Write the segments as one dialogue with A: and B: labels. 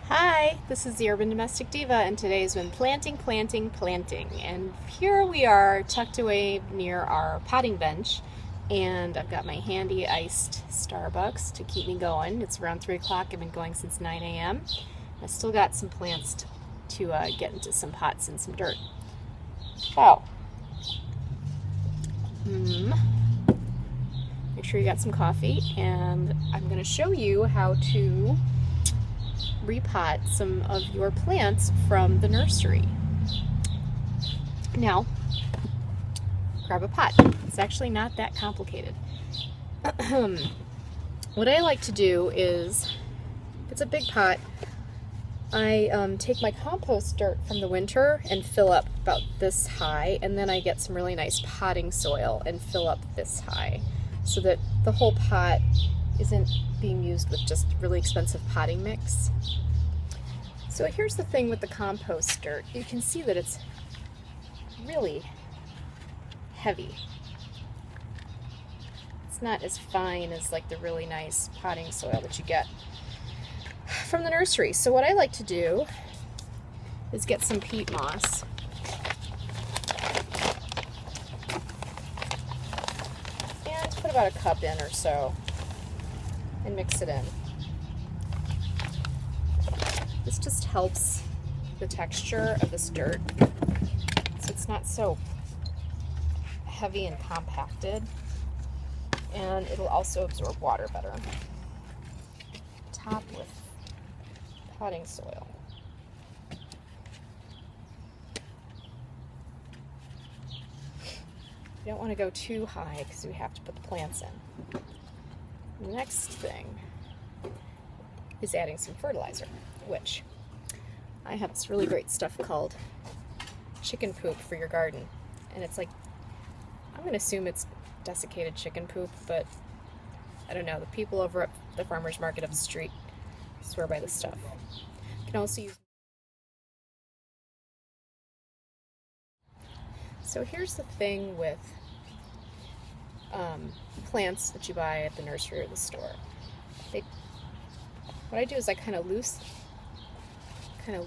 A: Hi, this is the Urban Domestic Diva, and today's been planting. And here we are tucked away near our potting bench, and I've got my handy iced Starbucks to keep me going. It's around 3 o'clock. I've been going since 9 a.m. I still got some plants to get into some pots and some dirt. So, make sure you got some coffee, and I'm going to show you how to repot some of your plants from the nursery. Now, grab a pot. It's actually not that complicated. What I like to do is, if it's a big pot, I take my compost dirt from the winter and fill up about this high, and then I get some really nice potting soil and fill up this high, so that the whole pot isn't being used with just really expensive potting mix. So here's the thing with the compost dirt. You can see that it's really heavy. It's not as fine as like the really nice potting soil that you get from the nursery. So what I like to do is get some peat moss. And put about a cup in or so and mix it in. This just helps the texture of this dirt, so it's not so heavy and compacted, and it'll also absorb water better. Top with potting soil. You don't want to go too high because we have to put the plants in. The next thing is adding some fertilizer, which I have this really great stuff called chicken poop for your garden. And it's like, I'm going to assume it's desiccated chicken poop, but I don't know. The people over at the farmer's market up the street swear by this stuff. You can also use... So here's the thing with plants that you buy at the nursery or the store. What I do is I kind of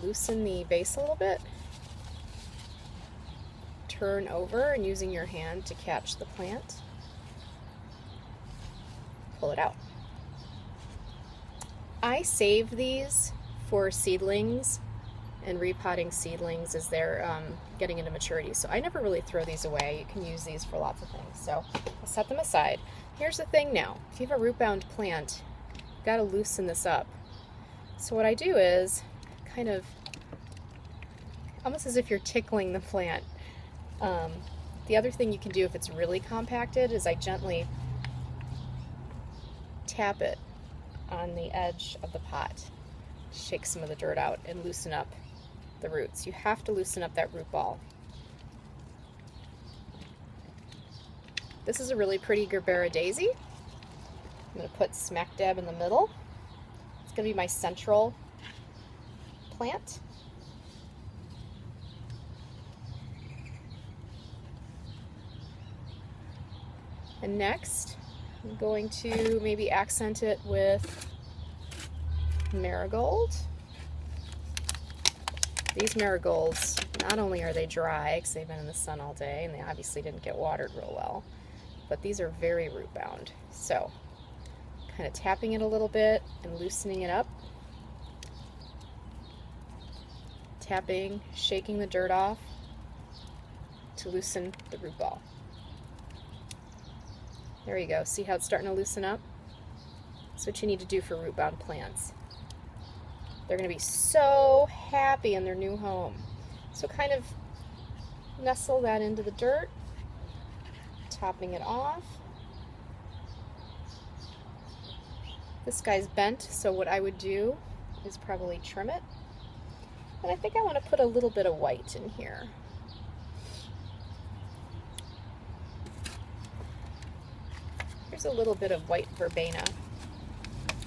A: loosen the base a little bit, turn over, and using your hand to catch the plant, pull it out. I save these for seedlings and repotting seedlings as they're getting into maturity. So I never really throw these away. You can use these for lots of things. So I'll set them aside. Here's the thing now. If you have a root-bound plant, you've got to loosen this up. So what I do is kind of, almost as if you're tickling the plant. The other thing you can do if it's really compacted is I gently tap it on the edge of the pot, shake some of the dirt out, and loosen up the roots. You have to loosen up that root ball. This is a really pretty Gerbera daisy. I'm going to put smack dab in the middle. It's going to be my central plant. And next, I'm going to maybe accent it with marigold. These marigolds, not only are they dry because they've been in the sun all day and they obviously didn't get watered real well, but these are very root bound. So, kind of tapping it a little bit and loosening it up. Tapping, shaking the dirt off to loosen the root ball. There you go. See how it's starting to loosen up? That's what you need to do for root-bound plants. They're going to be so happy in their new home. So kind of nestle that into the dirt, topping it off. This guy's bent, so what I would do is probably trim it. And I think I want to put a little bit of white in here. Here's a little bit of white verbena,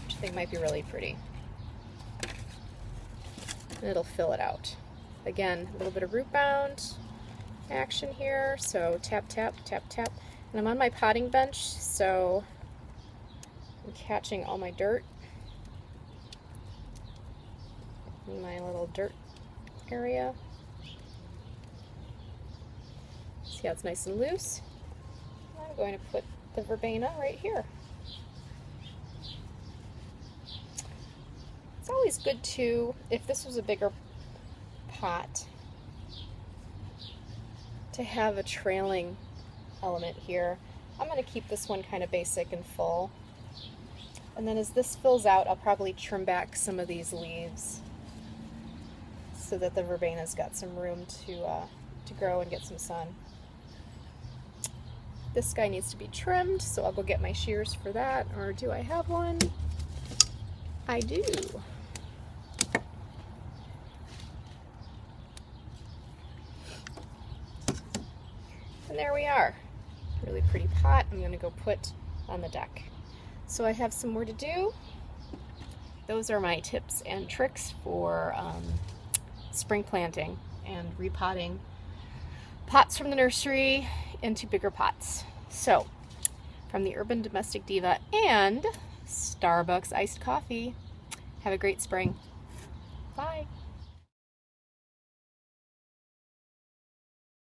A: which I think might be really pretty. And it'll fill it out. Again, a little bit of root bound action here, so tap, tap, tap, tap. And I'm on my potting bench, so I'm catching all my dirt. in my little dirt area. See how it's nice and loose? I'm going to put the verbena right here. It's always good to, if this was a bigger pot, to have a trailing element here. I'm going to keep this one kind of basic and full. And then as this fills out, I'll probably trim back some of these leaves so that the verbena's got some room to grow and get some sun. This guy needs to be trimmed, so I'll go get my shears for that. Or do I have one? I do. And there we are. Really pretty pot. I'm going to go put on the deck. So I have some more to do. Those are my tips and tricks for spring planting and repotting pots from the nursery into bigger pots. So, from the Urban Domestic Diva and Starbucks iced coffee, have a great spring. Bye.